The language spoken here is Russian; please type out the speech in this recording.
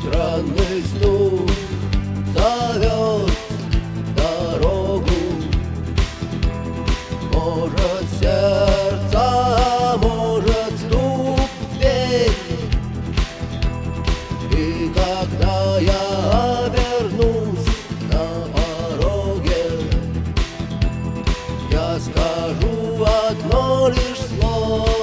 Странный стук зовет дорогу. Может, сердце, может, стук в дверь. И когда я обернусь на пороге, я скажу одно лишь слово: